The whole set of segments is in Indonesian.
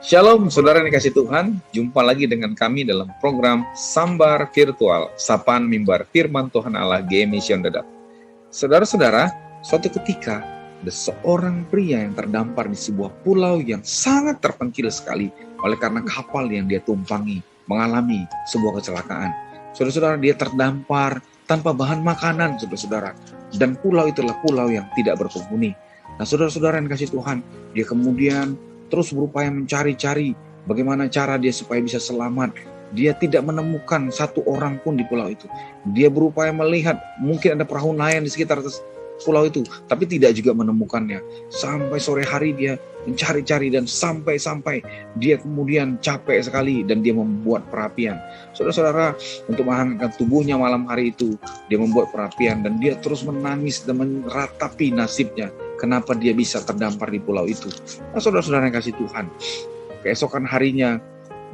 Shalom saudara yang dikasih Tuhan, jumpa lagi dengan kami dalam program Sambar Virtual, Sapaan Mimbar Firman Tuhan Allah GMI Sion Dedap. Saudara-saudara, suatu ketika ada seorang pria yang terdampar di sebuah pulau yang sangat terpencil sekali oleh karena kapal yang dia tumpangi mengalami sebuah kecelakaan. Saudara-saudara, dia terdampar tanpa bahan makanan, saudara-saudara, dan pulau itulah pulau yang tidak berpenghuni. Nah, saudara-saudara yang dikasih Tuhan, dia kemudian terus berupaya mencari-cari bagaimana cara dia supaya bisa selamat. Dia tidak menemukan satu orang pun di pulau itu. Dia berupaya melihat mungkin ada perahu nelayan di sekitar pulau itu, tapi tidak juga menemukannya. Sampai sore hari dia mencari-cari dan sampai dia kemudian capek sekali dan dia membuat perapian. Saudara-saudara, untuk menghangatkan tubuhnya malam hari itu, dia membuat perapian dan dia terus menangis dan meratapi nasibnya. Kenapa dia bisa terdampar di pulau itu? Nah, saudara-saudara yang kasih Tuhan, keesokan harinya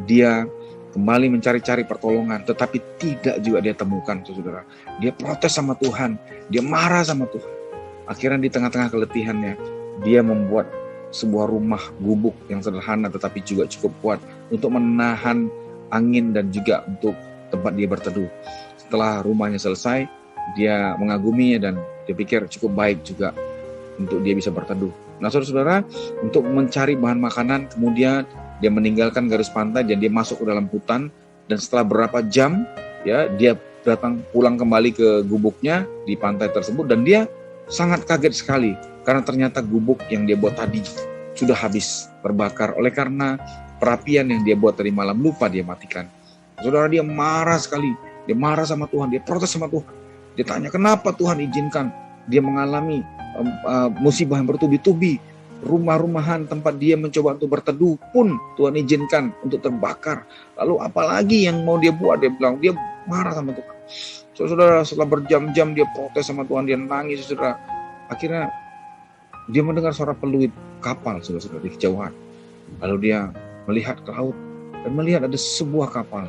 dia kembali mencari-cari pertolongan, tetapi tidak juga dia temukan, saudara. Dia protes sama Tuhan, dia marah sama Tuhan. Akhirnya di tengah-tengah keletihannya, dia membuat sebuah rumah gubuk yang sederhana, tetapi juga cukup kuat untuk menahan angin dan juga untuk tempat dia berteduh. Setelah rumahnya selesai, dia mengaguminya dan dia pikir cukup baik juga untuk dia bisa berteduh. Nah, saudara-saudara, untuk mencari bahan makanan, kemudian dia meninggalkan garis pantai dan dia masuk ke dalam hutan. Dan setelah berapa jam, ya, dia pulang kembali ke gubuknya di pantai tersebut dan dia sangat kaget sekali karena ternyata gubuk yang dia buat tadi sudah habis terbakar oleh karena perapian yang dia buat tadi malam lupa dia matikan. Saudara, dia marah sekali, dia marah sama Tuhan, dia protes sama Tuhan. Dia tanya, kenapa Tuhan izinkan dia mengalami musibah yang bertubi-tubi, rumah-rumahan tempat dia mencoba untuk berteduh pun Tuhan izinkan untuk terbakar. Lalu apalagi yang mau dia buat? Dia bilang, dia marah sama Tuhan. Saudara, setelah berjam-jam dia protes sama Tuhan, dia nangis, saudara. Akhirnya dia mendengar suara peluit kapal, saudara, di kejauhan. Lalu dia melihat ke laut dan melihat ada sebuah kapal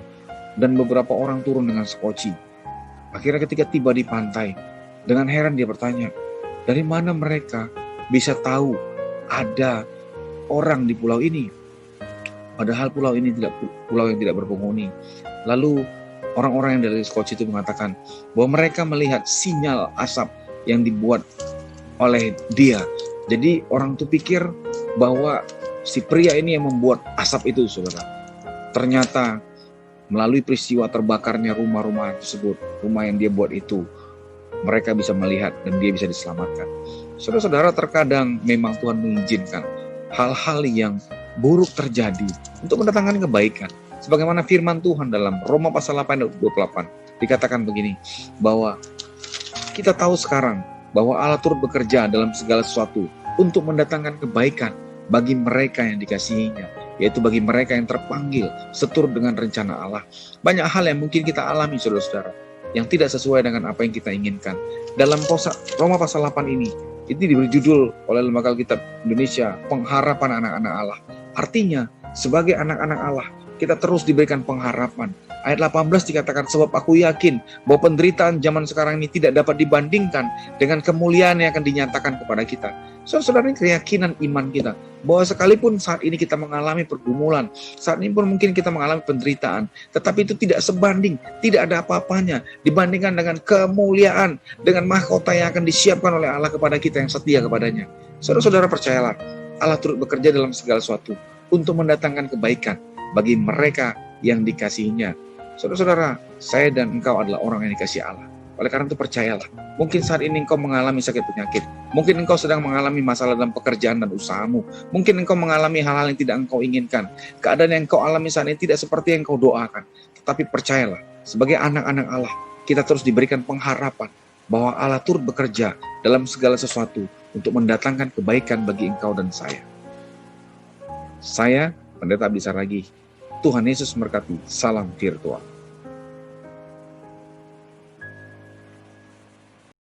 dan beberapa orang turun dengan sekoci. Akhirnya ketika tiba di pantai, dengan heran dia bertanya, dari mana mereka bisa tahu ada orang di pulau ini? Padahal pulau ini pulau yang tidak berpenghuni. Lalu orang-orang yang dari Skoci itu mengatakan bahwa mereka melihat sinyal asap yang dibuat oleh dia. Jadi orang itu pikir bahwa si pria ini yang membuat asap itu, saudara. Ternyata melalui peristiwa terbakarnya rumah-rumah tersebut, rumah yang dia buat itu, mereka bisa melihat dan dia bisa diselamatkan. Saudara-saudara, terkadang memang Tuhan mengizinkan hal-hal yang buruk terjadi untuk mendatangkan kebaikan. Sebagaimana firman Tuhan dalam Roma pasal 8 ayat 28 dikatakan begini, bahwa kita tahu sekarang bahwa Allah turut bekerja dalam segala sesuatu untuk mendatangkan kebaikan bagi mereka yang dikasihinya, yaitu bagi mereka yang terpanggil seturut dengan rencana Allah. Banyak hal yang mungkin kita alami, saudara-saudara, yang tidak sesuai dengan apa yang kita inginkan. Dalam Roma pasal 8 ini diberi judul oleh Lembaga Alkitab Indonesia, Pengharapan Anak-anak Allah. Artinya, sebagai anak-anak Allah, kita terus diberikan pengharapan. Ayat 18 dikatakan, sebab aku yakin bahwa penderitaan zaman sekarang ini tidak dapat dibandingkan dengan kemuliaan yang akan dinyatakan kepada kita. Saudara, ini keyakinan iman kita, bahwa sekalipun saat ini kita mengalami pergumulan, saat ini pun mungkin kita mengalami penderitaan, tetapi itu tidak sebanding, tidak ada apa-apanya dibandingkan dengan kemuliaan, dengan mahkota yang akan disiapkan oleh Allah kepada kita yang setia kepadanya. Saudara-saudara, percayalah, Allah turut bekerja dalam segala sesuatu untuk mendatangkan kebaikan bagi mereka yang dikasihinya. Saudara-saudara, saya dan engkau adalah orang yang dikasihi Allah. Oleh karena itu percayalah, mungkin saat ini engkau mengalami sakit penyakit, mungkin engkau sedang mengalami masalah dalam pekerjaan dan usahamu, mungkin engkau mengalami hal-hal yang tidak engkau inginkan, keadaan yang engkau alami saat ini tidak seperti yang engkau doakan. Tetapi percayalah, sebagai anak-anak Allah, kita terus diberikan pengharapan bahwa Allah turut bekerja dalam segala sesuatu untuk mendatangkan kebaikan bagi engkau dan saya. Saya, Pendeta Abdi Saragih, Tuhan Yesus memberkati. Salam virtual.